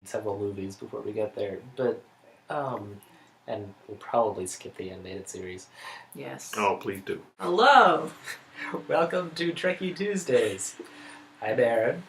several movies before we get there, but and we'll probably skip the animated series. Yes. Oh, please do. Hello. Welcome to Trekkie Tuesdays. I'm Aaron.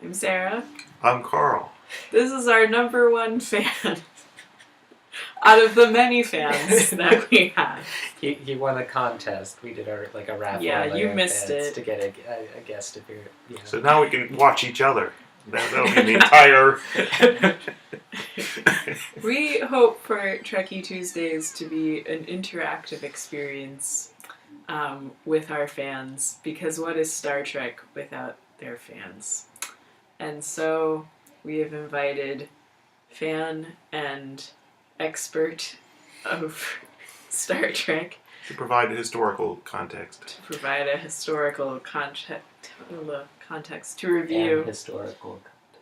I'm Sarah. I'm Carl. This is our number one fan. Out of the many fans that we have. He won a contest. We did a raffle. Yeah, you missed it. To get a guest appearance. Yeah. So now we can watch each other. That'll be the entire... We hope for Trekkie Tuesdays to be an interactive experience with our fans, because what is Star Trek without their fans? And so we have invited fan and expert of Star Trek to provide a historical context. to provide a historical context to review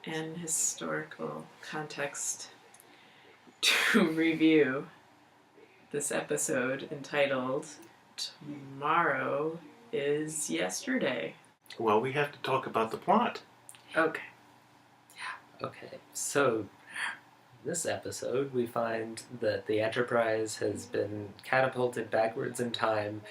And historical context to review this episode entitled Tomorrow is Yesterday. Well, we have to talk about the plot. Okay. Okay, so this episode we find that the Enterprise has been catapulted backwards in time,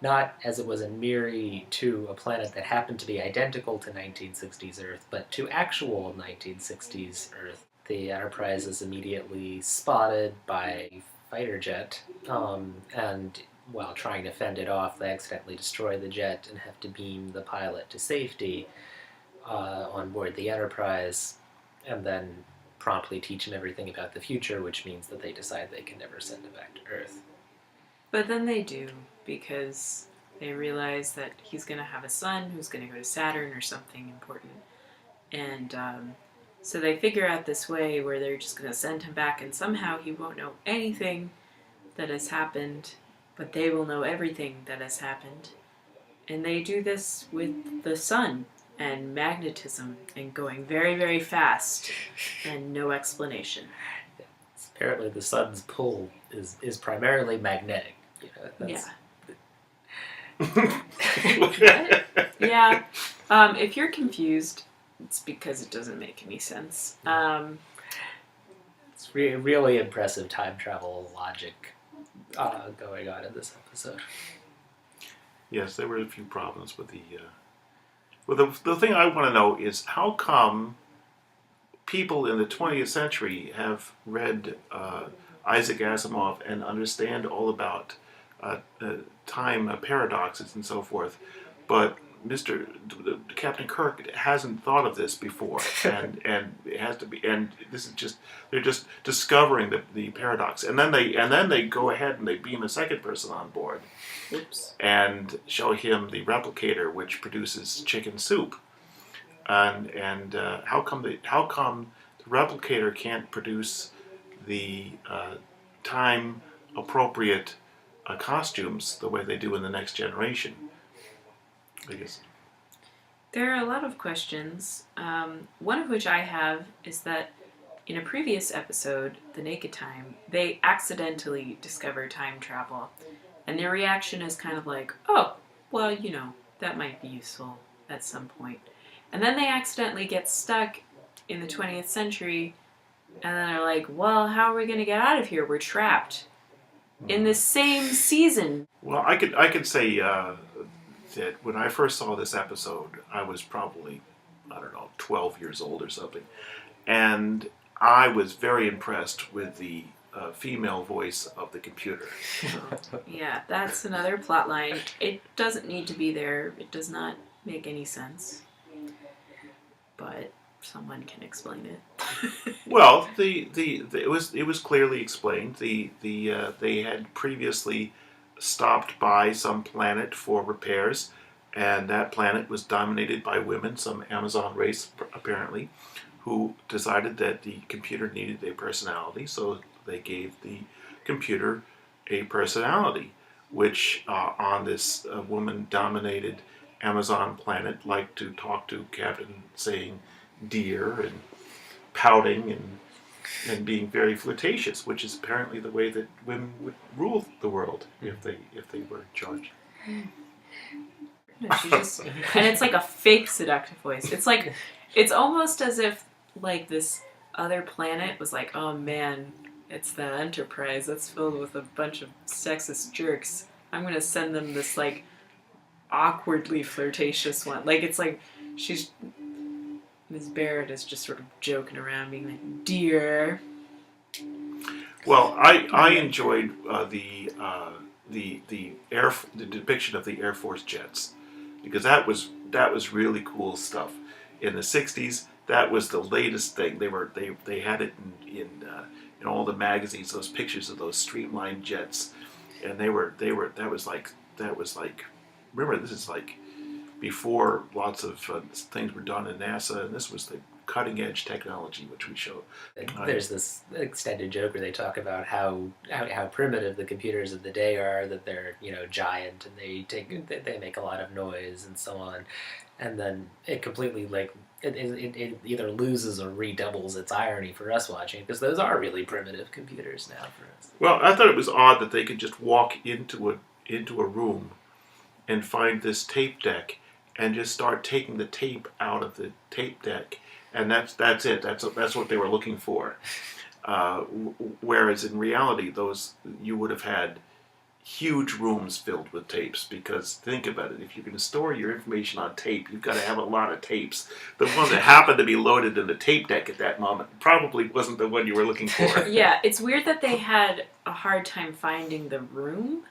not as it was in Miri to a planet that happened to be identical to 1960s Earth, but to actual 1960s Earth. The Enterprise is immediately spotted by a fighter jet, and while trying to fend it off, they accidentally destroy the jet and have to beam the pilot to safety on board the Enterprise, and then promptly teach him everything about the future, which means that they decide they can never send him back to Earth. But then they do, because they realize that he's going to have a son who's going to go to Saturn or something important. And so they figure out this way where they're just going to send him back, and somehow he won't know anything that has happened, but they will know everything that has happened. And they do this with the sun and magnetism and going very, very fast and no explanation. Apparently the sun's pull is primarily magnetic. You know, Yeah. If you're confused, it's because it doesn't make any sense. It's really impressive time travel logic going on in this episode. Yes, there were a few problems with the... Well, the thing I want to know is how come people in the 20th century have read Isaac Asimov and understand all about time paradoxes and so forth, but Captain Kirk hasn't thought of this before, and it has to be, and this is just, they're just discovering the paradox, and then they go ahead and they beam a second person on board. Oops. And show him the replicator, which produces chicken soup. And how come the replicator can't produce the time appropriate costumes the way they do in the Next Generation? I guess There are a lot of questions. One of which I have is that in a previous episode, The Naked Time, they accidentally discover time travel. And their reaction is kind of like, oh, well, you know, that might be useful at some point. And then they accidentally get stuck in the 20th century, and then they're like, well, how are we going to get out of here? We're trapped. In the same season. Well, I could say that when I first saw this episode, I was probably, 12 years old or something. And I was very impressed with the female voice of the computer. Yeah, that's another plot line. It doesn't need to be there. It does not make any sense. But someone can explain it. Well, it was clearly explained. They had previously stopped by some planet for repairs, and that planet was dominated by women, some Amazon race apparently, who decided that the computer needed a personality, so they gave the computer a personality, which on this woman-dominated Amazon planet liked to talk to Captain, saying dear and pouting and being very flirtatious, which is apparently the way that women would rule the world if they were in charge. No, and it's like a fake seductive voice. It's like, it's almost as if like this other planet was like, oh man, it's the Enterprise that's filled with a bunch of sexist jerks. I'm gonna send them this like awkwardly flirtatious one. Like it's like she's Ms. Barrett is just sort of joking around, being like, "Dear." Well, I enjoyed the depiction of the Air Force jets, because that was really cool stuff. In the '60s, that was the latest thing. They had it in all the magazines. Those pictures of those streamlined jets, and they were that was like. Remember, this is like before lots of things were done in NASA, and this was the cutting edge technology which we show. There's this extended joke where they talk about how primitive the computers of the day are, that they're giant and they make a lot of noise and so on, and then it completely it either loses or redoubles its irony for us watching it, because those are really primitive computers now for us. Well, I thought it was odd that they could just walk into a room and find this tape deck and just start taking the tape out of the tape deck, and that's it. That's what they were looking for. Whereas in reality, you would have had huge rooms filled with tapes, because think about it, if you're going to store your information on tape, you've got to have a lot of tapes. The one that happened to be loaded in the tape deck at that moment probably wasn't the one you were looking for. Yeah, it's weird that they had a hard time finding the room,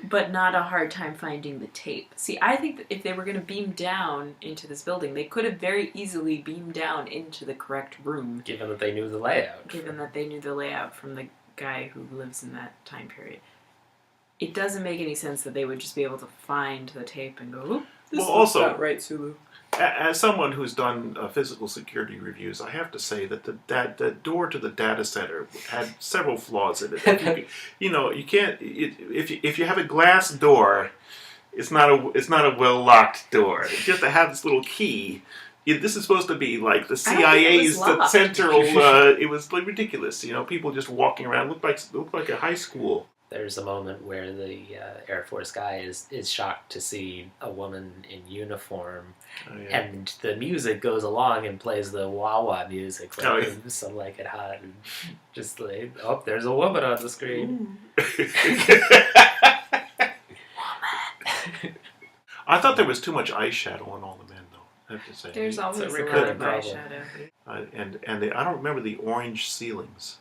but not a hard time finding the tape. See, I think that if they were going to beam down into this building, they could have very easily beamed down into the correct room. Given that they knew the layout. Given that they knew the layout from the guy who lives in that time period. It doesn't make any sense that they would just be able to find the tape and go, "Oop, this looks not right, Sulu." As someone who's done physical security reviews, I have to say that the door to the data center had several flaws in it. You can't if you have a glass door, it's not a well locked door. You have to have this little key. This is supposed to be like the CIA's central. It was like ridiculous. People just walking around looked like a high school. There's a moment where the Air Force guy is shocked to see a woman in uniform, and the music goes along and plays the wah-wah music, Some Like It Hot, and just like, oh, there's a woman on the screen. I thought there was too much eyeshadow on all the men, though. I have to say. There's always a lot of eyeshadow. And I don't remember the orange ceilings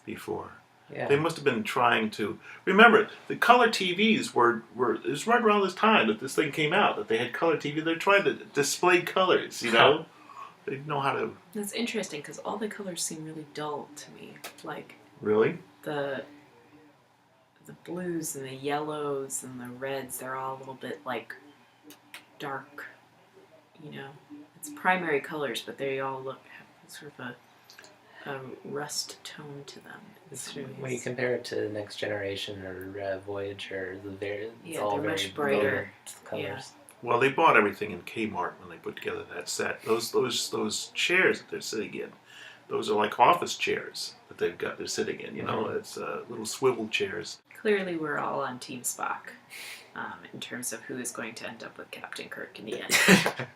before. Yeah. They must have been trying to remember the color TVs were. It was right around this time that this thing came out, that they had color TV. They're trying to display colors. They didn't know how to. That's interesting, because all the colors seem really dull to me. Like Really? the blues and the yellows and the reds, they're all a little bit like dark. It's primary colors, but they all have sort of a rust tone to them. It's true. When you compare it to Next Generation or Voyager, it's all they're very much brighter colors. Yeah. Well, they bought everything in Kmart when they put together that set. Those chairs that they're sitting in, those are like office chairs that they're sitting in. It's little swivel chairs. Clearly, we're all on Team Spock in terms of who is going to end up with Captain Kirk in the end.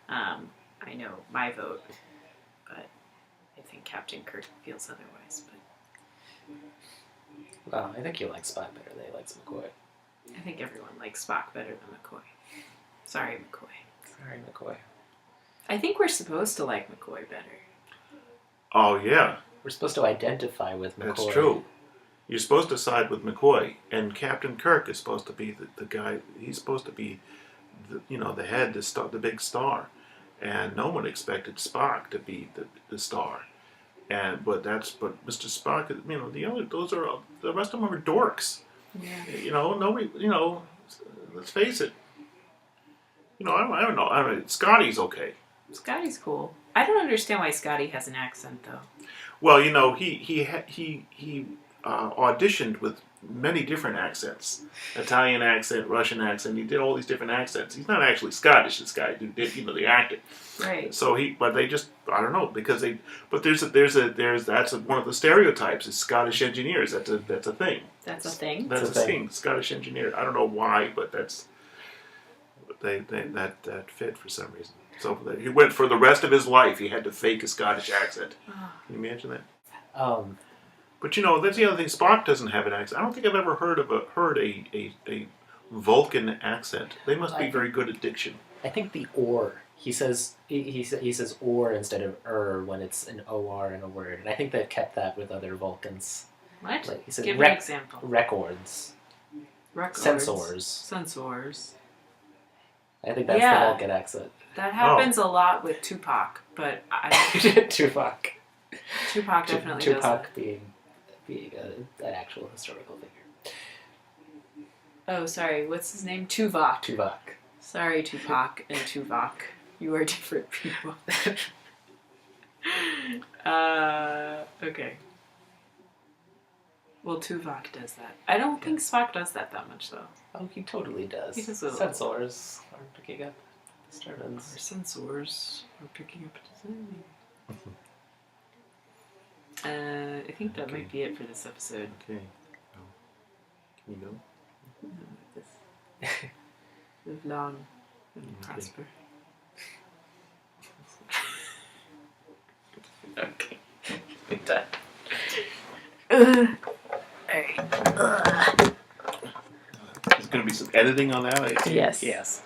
I know my vote, but I think Captain Kirk feels otherwise. But Well, I think you like Spock better than he likes McCoy. I think everyone likes Spock better than McCoy. Sorry, McCoy. Sorry, McCoy. I think we're supposed to like McCoy better. Oh yeah, We're supposed to identify with McCoy. that's true. You're supposed to side with McCoy, and Captain Kirk is supposed to be the guy. He's supposed to be, the head, the big star, and no one expected Spock to be the star. But Mr. Spock, the rest of them are dorks. Yeah. Nobody. Let's face it. I don't know. Scotty's okay. Scotty's cool. I don't understand why Scotty has an accent, though. Well, he auditioned with many different accents. Italian accent, Russian accent. He did all these different accents. He's not actually Scottish, this guy who did, the acting. Right. So but they just, I don't know, because that's one of the stereotypes is Scottish engineers. That's a thing. That's a thing? That's a thing. Scottish engineer. I don't know why, but that fit for some reason. So he went for the rest of his life. He had to fake a Scottish accent. Can you imagine that? But you know, that's the other thing. Spock doesn't have an accent. I don't think I've ever heard a Vulcan accent. They must be very good at diction. I think the or. He says or instead of when it's an or in a word, and I think they've kept that with other Vulcans. What? Like he said, Give me an example. Records. Sensors. Sensors. I think that's the Vulcan accent. That happens a lot with Tupac, but Tupac. Tupac definitely does Tupac that. being an actual historical figure. Oh, sorry. What's his name? Tuvok. Tuvok. Sorry, Tupac and Tuvok. You are different people. Okay. Well, Tuvok does that. I don't think Spock does that much, though. Oh, he totally does. He does a Sensors are picking up disturbance. Our sensors are picking up a I think that might be it for this episode. Okay. Can you go? Live long and prosper. Okay. We're done. There's going to be some editing on that. Yes. Yes.